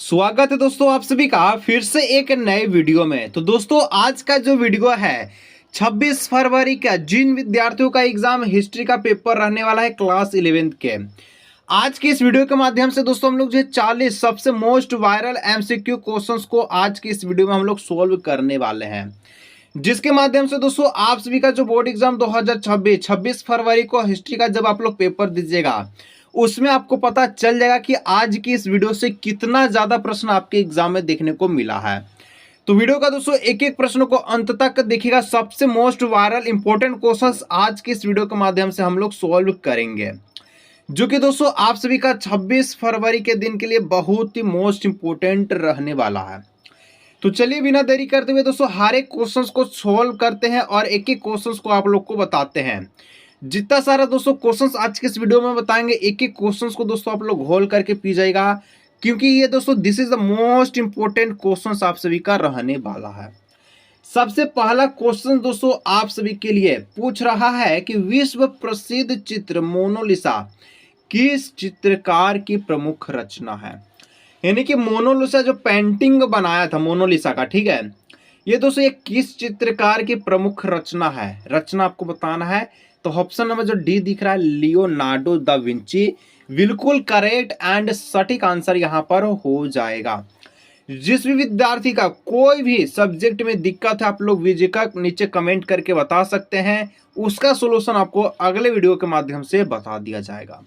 स्वागत है दोस्तों आप सभी का फिर से एक नए वीडियो में। तो दोस्तों आज का जो वीडियो है 26 फरवरी का जिन विद्यार्थियों का एग्जाम हिस्ट्री का पेपर रहने वाला है क्लास 11th के, आज की इस वीडियो के माध्यम से दोस्तों हम लोग जो 40 सबसे मोस्ट वायरल एमसीक्यू क्वेश्चंस को आज की इस वीडियो में हम लोग सोल्व करने वाले हैं, जिसके माध्यम से दोस्तों आप सभी का जो बोर्ड एग्जाम 2026 26 फरवरी को हिस्ट्री का जब आप लोग पेपर दीजिएगा उसमें आपको पता चल जाएगा कि आज की इस वीडियो से कितना ज्यादा प्रश्न आपके एग्जाम में देखने को मिला है। तो वीडियो का दोस्तों एक एक प्रश्न को अंत तक देखिएगा। सबसे मोस्ट वायरल इंपॉर्टेंट क्वेश्चंस आज की इस वीडियो के माध्यम से हम लोग सॉल्व करेंगे, जो कि दोस्तों आप सभी का 26 फरवरी के दिन के लिए बहुत ही मोस्ट इंपॉर्टेंट रहने वाला है। तो चलिए बिना देरी करते हुए दोस्तों हर एक क्वेश्चंस को सॉल्व करते हैं और एक एक क्वेश्चंस को आप लोग को बताते हैं। जितना सारा दोस्तों क्वेश्चंस आज के इस वीडियो में बताएंगे, एक एक क्वेश्चंस को दोस्तों आप लोग घोल करके पी जाएगा, क्योंकि ये दोस्तों this is the most important questions आप सभी का रहने वाला है। सबसे पहला क्वेश्चन दोस्तों आप सभी के लिए पूछ रहा है कि विश्व प्रसिद्ध चित्र मोनालिसा किस चित्रकार की प्रमुख रचना है। यानी कि मोनालिसा जो पेंटिंग बनाया था मोनालिसा का, ठीक है, ये दोस्तों ये किस चित्रकार की प्रमुख रचना है, रचना आपको बताना है। तो ऑप्शन नंबर जो डी दिख रहा है लियोनार्डो दा विंची, बिल्कुल करेक्ट एंड सटीक आंसर यहां पर हो जाएगा। जिस भी विद्यार्थी का कोई भी सब्जेक्ट में दिक्कत है आप लोग वीडियो का नीचे कमेंट करके बता सकते हैं, उसका सोल्यूशन आपको अगले वीडियो के माध्यम से बता दिया जाएगा।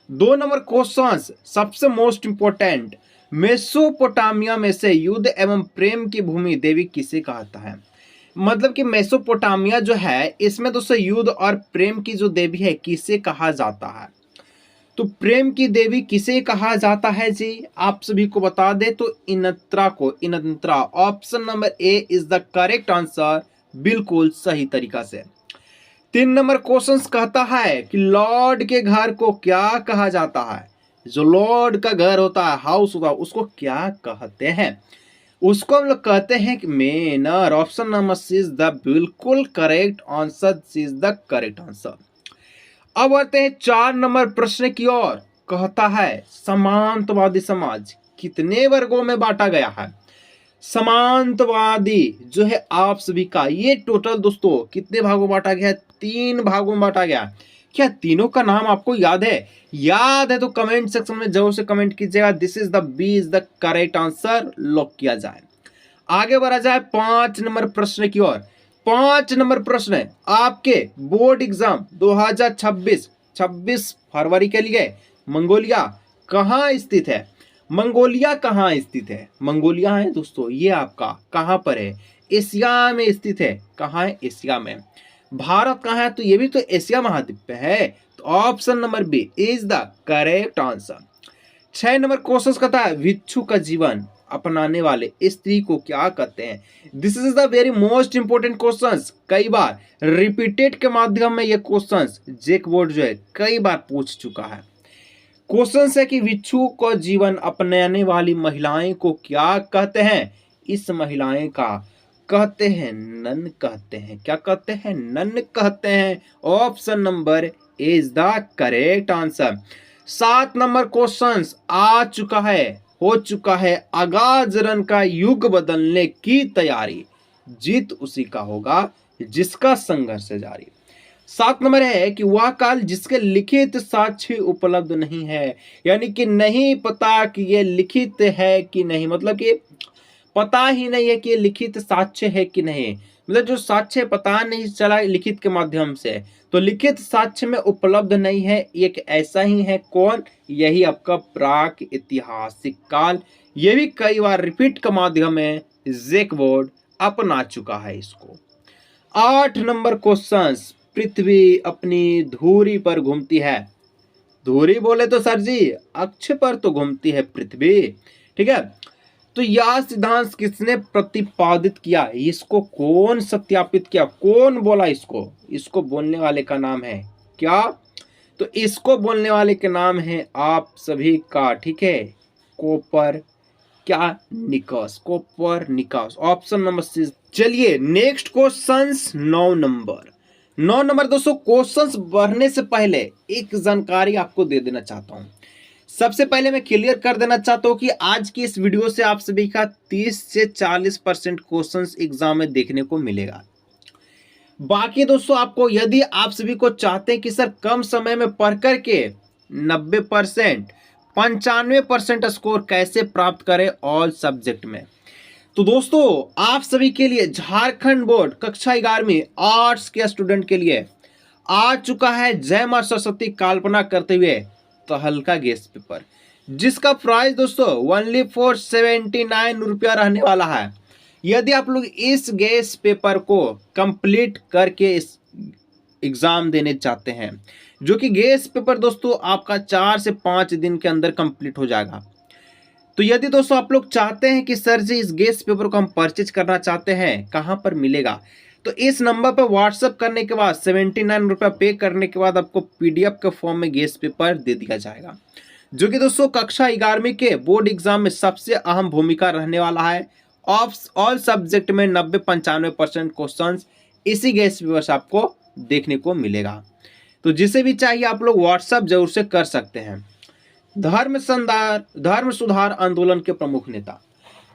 2 नंबर क्वेश्चन सबसे मोस्ट इंपोर्टेंट, मेसोपोटामिया में से युद्ध एवं प्रेम की भूमि देवी किसे कहता है। मतलब कि मेसोपोटामिया जो है इसमें दोस्तों युद्ध और प्रेम की जो देवी है किसे कहा जाता है। तो प्रेम की देवी किसे कहा जाता है जी, आप सभी को बता दे तो इनत्रा को, इनंत्रा। Option number A is the correct answer, बिल्कुल सही तरीका से। 3 नंबर क्वेश्चन कहता है कि लॉर्ड के घर को क्या कहा जाता है। जो लॉर्ड का घर होता है, हाउस होता है, उसको क्या कहते हैं। उसको हम लोग कहते हैं कि मेनर। Option number C is the बिल्कुल correct answer, C is the correct answer. अब आते हैं 4 नंबर प्रश्न की ओर। कहता है समांतवादी समाज कितने वर्गों में बांटा गया है। समांतवादी जो है आप सभी का ये टोटल दोस्तों कितने भागों में बांटा गया है, 3 भागों में बांटा गया। क्या तीनों का नाम आपको याद है? याद है तो कमेंट सेक्शन में जरूर से कमेंट कीजिएगा। This is the B is the correct answer, lock किया जाए। आगे बढ़ा जाए 5 नंबर प्रश्न की ओर। 5 नंबर प्रश्न है आपके बोर्ड एग्जाम 2026 26 फरवरी के लिए मंगोलिया कहाँ स्थित है। मंगोलिया कहाँ स्थित है? मंगोलिया है दोस्तों ये आपका कहाँ पर है, एशिया में स्थित है। कहाँ है? एशिया में। भारत कहाँ है? तो ये भी तो एशिया महाद्वीप पे है। तो option number B is the correct answer. 6 नंबर क्वेश्चन कहता है भिक्षु का जीवन अपनाने वाले स्त्री को क्या कहते हैं। This is the very most important question. कई बार रिपीटेड के माध्यम में ये क्वेश्चन जेक बोर्ड जो है कई बार पूछ चुका है। क्वेश्चन है कि भिक्षु को जीवन अपनाने वाली महिलाएं को क्या कहते हैं। इस महिलाएं का कहते हैं नन कहते हैं। क्या कहते हैं? नन कहते हैं। Option number is the correct answer. 7 number question आ चुका है, हो चुका है। आगाज रन का युग बदलने की तैयारी, जीत उसी का होगा जिसका संघर्ष जारी। 7 नंबर है कि वह काल जिसके लिखित साक्ष्य उपलब्ध नहीं है। यानी कि नहीं पता कि ये लिखित है कि नहीं, मतलब कि पता ही नहीं है कि ये लिखित साक्ष्य है कि नहीं, मतलब जो साक्ष्य पता नहीं चला लिखित के माध्यम से, तो लिखित साक्ष्य में उपलब्ध नहीं है। एक ऐसा ही है कौन? यही आपका प्राक ऐतिहासिक काल। ये भी कई बार रिपीट के माध्यम में जेक बोर्ड अपना चुका है इसको। 8 नंबर क्वेश्चन, पृथ्वी अपनी धुरी पर घूमती है। धुरी बोले तो सर जी अक्ष पर तो घूमती है पृथ्वी, ठीक है। तो यह सिद्धांत किसने प्रतिपादित किया, इसको कौन सत्यापित किया, कौन बोला इसको? इसको बोलने वाले का नाम है क्या? तो इसको बोलने वाले के नाम है आप सभी का, ठीक है, कोपर क्या निकस, कोपर निकस। Option number C. चलिए नेक्स्ट क्वेश्चन 9 नंबर। 9 नंबर दोस्तों क्वेश्चंस बढ़ने से पहले एक जानकारी आपको दे देना चाहता हूं। सबसे पहले मैं क्लियर कर देना चाहता हूँ कि आज की इस वीडियो से आप सभी का 30 से 40% क्वेश्चंस एग्जाम में देखने को मिलेगा। बाकी दोस्तों आपको, यदि आप सभी को चाहते हैं कि सर कम समय में पढ़ करके 90%, 95% स्कोर कैसे प्राप्त करें ऑल सब्जेक्ट में, तो दोस्तों आप सभी के लिए झारखंड बोर्ड कक्षा 11वीं आर्ट्स के स्टूडेंट के लिए आ चुका है जय मां सरस्वती काल्पना करते हुए तहलका गेस्ट पेपर, जिसका प्राइस दोस्तों ओनली फॉर 79 रुपया रहने वाला है। यदि आप लोग इस गेस्ट पेपर को कंप्लीट करके इस एग्जाम देने चाहते हैं, जो कि गेस्ट पेपर दोस्तों आपका 4 से 5 दिन के अंदर कंप्लीट हो जाएगा, तो यदि दोस्तों आप लोग चाहते हैं कि सर जी इस गेस्ट पेपर को हम परचेज करना चाहते हैं, कहां पर मिलेगा, तो इस नंबर पर व्हाट्सएप करने के बाद 79 रुपया पे करने के बाद आपको पीडीएफ के फॉर्म में गेस्ट पेपर दे दिया जाएगा, जो कि दोस्तों कक्षा 11वीं के बोर्ड एग्जाम में सबसे अहम भूमिका रहने वाला है। ऑल सब्जेक्ट में 90-95% क्वेश्चन इसी गेस्ट पेपर से आपको देखने को मिलेगा। तो जिसे भी चाहिए आप लोग व्हाट्सएप जरूर से कर सकते हैं। धर्म सुधार आंदोलन के प्रमुख नेता,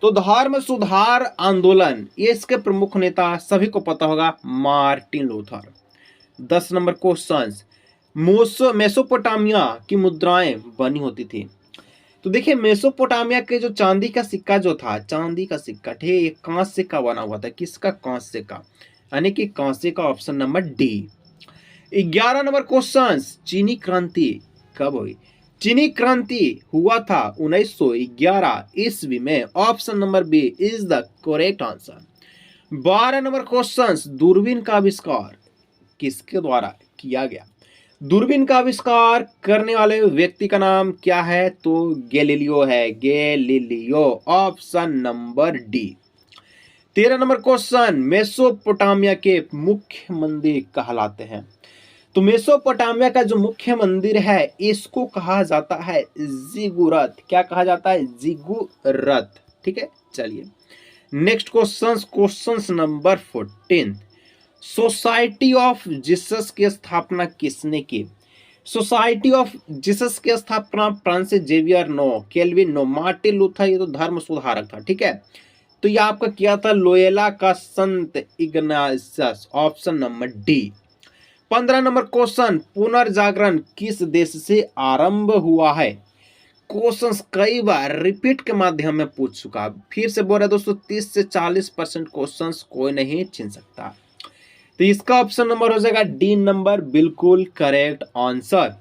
तो धर्म सुधार आंदोलन ये इसके प्रमुख नेता सभी को पता होगा, Martin Luther. 10 number question, Mesopotamia की मुद्राएं बनी होती थी। तो देखिए मेसोपोटामिया के जो चांदी का सिक्का जो था, चांदी का सिक्का ठीक, ये कांस्य का बना हुआ था। किसका? कांस्य का, यानी कि कांस्य का, option number D. 11 number question, चीनी क्रांति कब हुई? चीनी क्रांति हुआ था 1911 ईस्वी में, option number B is the correct answer. 12 नंबर क्वेश्चन, दूरबीन का आविष्कार किसके द्वारा किया गया? दूरबीन का आविष्कार करने वाले व्यक्ति का नाम क्या है? तो गैलीलियो है, Galileo, option number D. 13 number question, Mesopotamia के मुख्य मंदिर कहलाते हैं। तो मेसोपोटामिया का जो मुख्य मंदिर है इसको कहा जाता है जिगुरत। क्या कहा जाता है? जिगुरत। ठीक है, चलिए next question number 14, society of Jesus की स्थापना किसने की? सोसाइटी ऑफ जीसस की स्थापना Francis Xavier no, Calvin no, Martin Luther, ये तो धर्म सुधारक था। ठीक है, तो ये आपका किया था लोयोला का संत Ignatius, option number D. 15 number question, पुनर्जागरण किस देश से आरंभ हुआ है? क्वेश्चन कई बार रिपीट के माध्यम में पूछ चुका, फिर से बोल रहा है दोस्तों 30 से 40% क्वेश्चन कोई नहीं छीन सकता, तो इसका ऑप्शन नंबर हो जाएगा डी नंबर, बिल्कुल correct answer.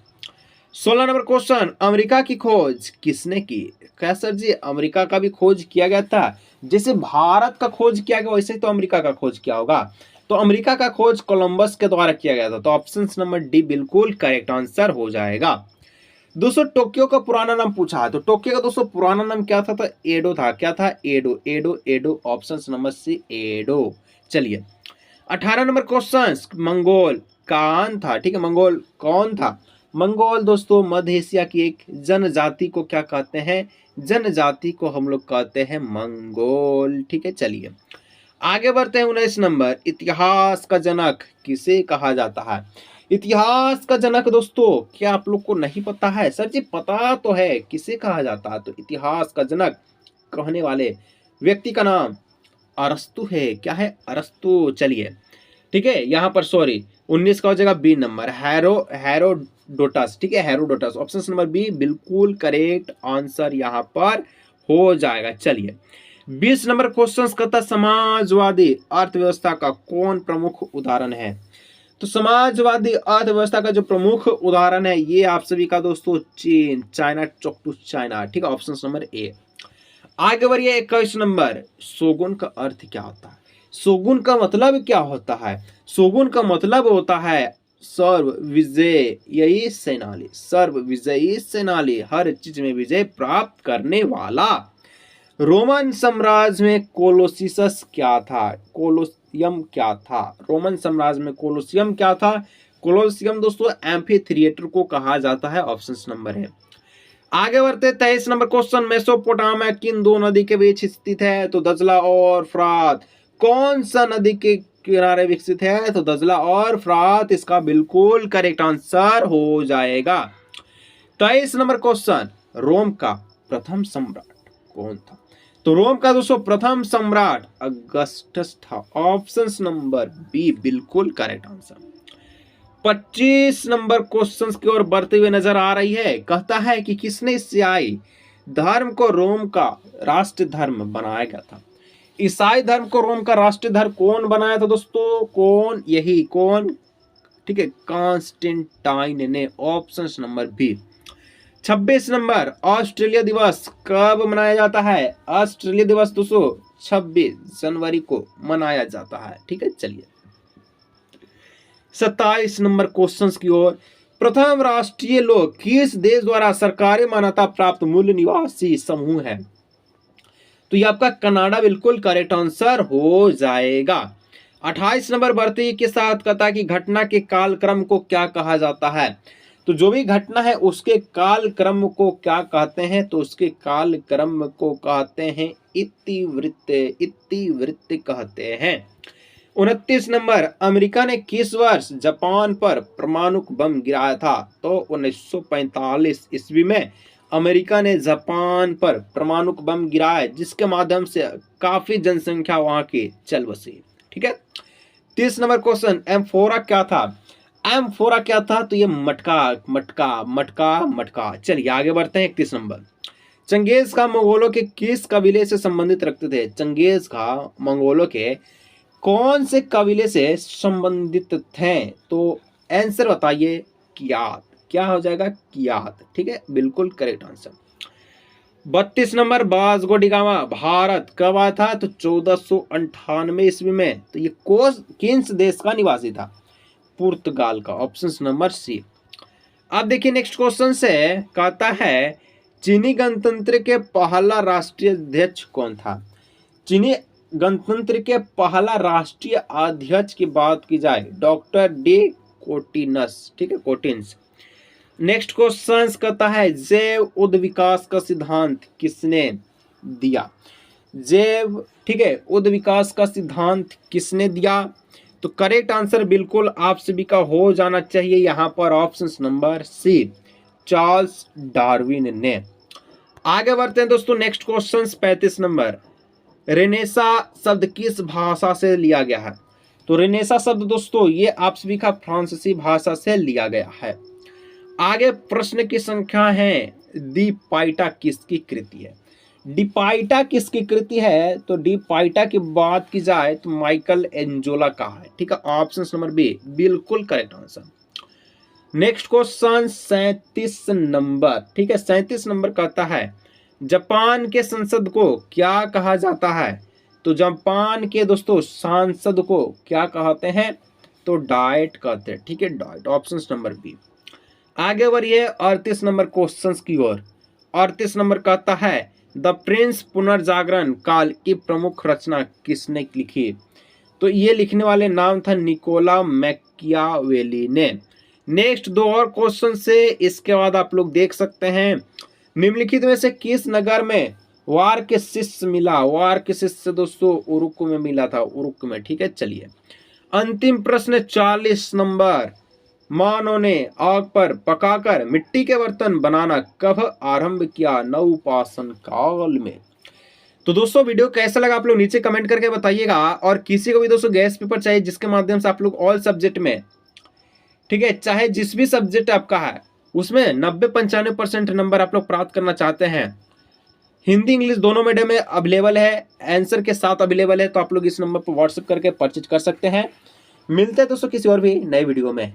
16 number question, America की खोज किसने की? क्या सर जी अमेरिका का भी खोज किया गया था? जैसे भारत का खोज किया गया वैसे ही तो अमेरिका का खोज किया होगा, तो अमेरिका का खोज कोलंबस के द्वारा किया गया था, तो ऑप्शन नंबर डी बिल्कुल करेक्ट आंसर हो जाएगा। दोस्तों टोक्यो का पुराना नाम पूछा है, तो टोक्यो का दोस्तों पुराना नाम क्या था? तो एडो था। क्या था? एडो, एडो, एडो, ऑप्शन नंबर सी एडो। चलिए 18 नंबर क्वेश्चन, मंगोल कौन था? ठीक है, मंगोल कौन था? मंगोल दोस्तों मध्य एशिया की एक जनजाति को क्या कहते हैं? जनजाति को हम लोग कहते हैं मंगोल। ठीक है, चलिए आगे बढ़ते हैं। 19 नंबर, इतिहास का जनक किसे कहा जाता है? इतिहास का जनक दोस्तों क्या आप लोग को नहीं पता है? सर जी पता तो है, किसे कहा जाता है? तो इतिहास का जनक कहने वाले व्यक्ति का नाम अरस्तु है। क्या है? अरस्तु। चलिए ठीक है, यहाँ पर सॉरी 19 का हो जाएगा बी नंबर, हेरोडोटस। ठीक है, हेरोडोटस, ऑप्शन नंबर बी बिल्कुल करेक्ट आंसर यहाँ पर हो जाएगा। चलिए 20 नंबर क्वेश्चन कहता, समाजवादी अर्थव्यवस्था का कौन प्रमुख उदाहरण है? तो समाजवादी अर्थव्यवस्था का जो प्रमुख उदाहरण है ये आप सभी का दोस्तों चीन, चाइना, चौक टू चाइना। ठीक है, ऑप्शन नंबर ए। आगे बढ़िए 21 नंबर, शोगुन का अर्थ क्या होता है? शोगुन का मतलब क्या होता है? शोगुन का मतलब होता है सर्व विजयी सेनानी, सर्व विजयी सेनानी, हर चीज में विजय प्राप्त करने वाला। रोमन साम्राज्य में कोलोसियस क्या था? कोलोसियम क्या था? रोमन साम्राज्य में कोलोसियम क्या था? कोलोसियम दोस्तों एम्फी थिएटर को कहा जाता है, ऑप्शन नंबर है। आगे बढ़ते 23 नंबर क्वेश्चन, मेसोपोटामिया किन दो नदी के बीच स्थित है? तो दजला और फ्रात। कौन सा नदी के किनारे विकसित है? तो दजला और फ्रात, इसका बिल्कुल करेक्ट आंसर हो जाएगा। 23 नंबर क्वेश्चन, रोम का प्रथम सम्राट कौन था? तो रोम का दोस्तों प्रथम सम्राट अगस्टस था। ऑप्शन नंबर बी बिल्कुल करेक्ट आंसर। 25 नंबर क्वेश्चंस की ओर बढ़ते हुए नजर आ रही है। कहता है कि किसने ईसाई धर्म को रोम का राष्ट्रीय धर्म बनाया गया था? ईसाई धर्म को रोम का राष्ट्रीय धर्म कौन बनाया था दोस्तों? कौन? यही कौन? ठीक है, कॉन्स्टेंटाइन ने। Option number B. 26 नंबर ऑस्ट्रेलिया दिवस कब मनाया जाता है? ऑस्ट्रेलिया दिवस दोस्तों 26 जनवरी को मनाया जाता है। ठीक है, चलिए 27 नंबर क्वेश्चंस की ओर। प्रथम राष्ट्रीय लोग किस देश द्वारा सरकारी मान्यता प्राप्त मूल निवासी समूह है? तो ये आपका कनाडा बिल्कुल करेक्ट आंसर हो जाएगा। 28 नंबर बढ़ती के साथ कथा की घटना के कालक्रम को क्या कहा जाता है? तो जो भी घटना है उसके कालक्रम को क्या कहते हैं? तो उसके कालक्रम को कहते हैं इतिवृत्त। इतिवृत्त कहते हैं। 29 नंबर अमेरिका ने किस वर्ष जापान पर परमाणु बम गिराया था? तो 1945 ईस्वी में अमेरिका ने जापान पर परमाणु बम गिराया, जिसके माध्यम से काफी जनसंख्या वहां की चल बसी। ठीक है, 30 नंबर क्वेश्चन, एम्फोरा क्या था? एम्फोरा क्या था? तो ये मटका मटका मटका मटका। चलिए आगे बढ़ते हैं। 31 नंबर, चंगेज खां मंगोलों के किस कबीले से संबंधित रखते थे? चंगेज खां मंगोलों के कौन से कबीले से संबंधित थे? तो आंसर बताइए। कियात। क्या हो जाएगा? कियात। ठीक है, बिल्कुल correct answer. 32 number, Vasco D gamma Bharat कब आया था? तो 1498 ईस्वी में। तो ये किस देश का निवासी था? पुर्तगाल का। Option number C. अब देखिए नेक्स्ट क्वेश्चन से कहता है चीनी गणतंत्र के पहला राष्ट्रीय अध्यक्ष कौन था? चीनी गणतंत्र के पहला राष्ट्रीय अध्यक्ष की बात की जाए, डॉक्टर डी कोटिनस। ठीक है, कोटिन्स। नेक्स्ट क्वेश्चन कहता है जैव उद विकास का सिद्धांत किसने दिया? जैव, ठीक है, उद विकास का सिद्धांत किसने दिया? तो करेक्ट आंसर बिल्कुल आप सभी का हो जाना चाहिए यहाँ पर। Option number C, Charles Darwin ने। आगे बढ़ते हैं दोस्तों नेक्स्ट क्वेश्चन 35 नंबर, रेनेसा शब्द किस भाषा से लिया गया है? तो रेनेसा शब्द दोस्तों ये आप सभी का फ्रांसीसी भाषा से लिया गया है। आगे प्रश्न की संख्या है, दी पाइटा किसकी कृति है? डी पाइटा किसकी कृति है? तो डी पाइटा की बात की जाए तो माइकल एंजोला का है। ठीक है, ऑप्शन नंबर बी बिल्कुल correct answer. Next question 37 number. ठीक है, 37 नंबर कहता है जापान के संसद को क्या कहा जाता है? तो जापान के दोस्तों सांसद को क्या कहते हैं? तो डाइट कहते हैं। ठीक है, डाइट। Option number B. आगे बढ़िए 38 नंबर क्वेश्चन की ओर। 38 नंबर कहता है द प्रिंस पुनर्जागरण काल की प्रमुख रचना किसने लिखी? तो ये लिखने वाले नाम था निकोला मैकियावेली ने। नेक्स्ट दो और क्वेश्चन से इसके बाद आप लोग देख सकते हैं निम्नलिखित में से किस नगर में वार के शिष्य मिला? वार के शिष्य दोस्तों उरुक में मिला था, उरुक में। ठीक है, चलिए अंतिम प्रश्न 40 नंबर, मानव ने आग पर पकाकर मिट्टी के बर्तन बनाना कब आरंभ किया? नवपाषाण काल में। तो दोस्तों वीडियो कैसा लगा आप लोग नीचे कमेंट करके बताइएगा। और किसी को भी दोस्तों गैस पेपर चाहिए जिसके माध्यम से आप लोग ऑल सब्जेक्ट में, ठीक है, चाहे जिस भी सब्जेक्ट आपका है उसमें 90-95% नंबर आप लोग प्राप्त करना चाहते हैं, हिंदी इंग्लिश दोनों मीडियम में अवेलेबल है, आंसर के साथ अवेलेबल है, तो आप लोग इस नंबर पर व्हाट्सएप करके परचेज कर सकते हैं। मिलते हैं दोस्तों किसी और भी नए वीडियो में।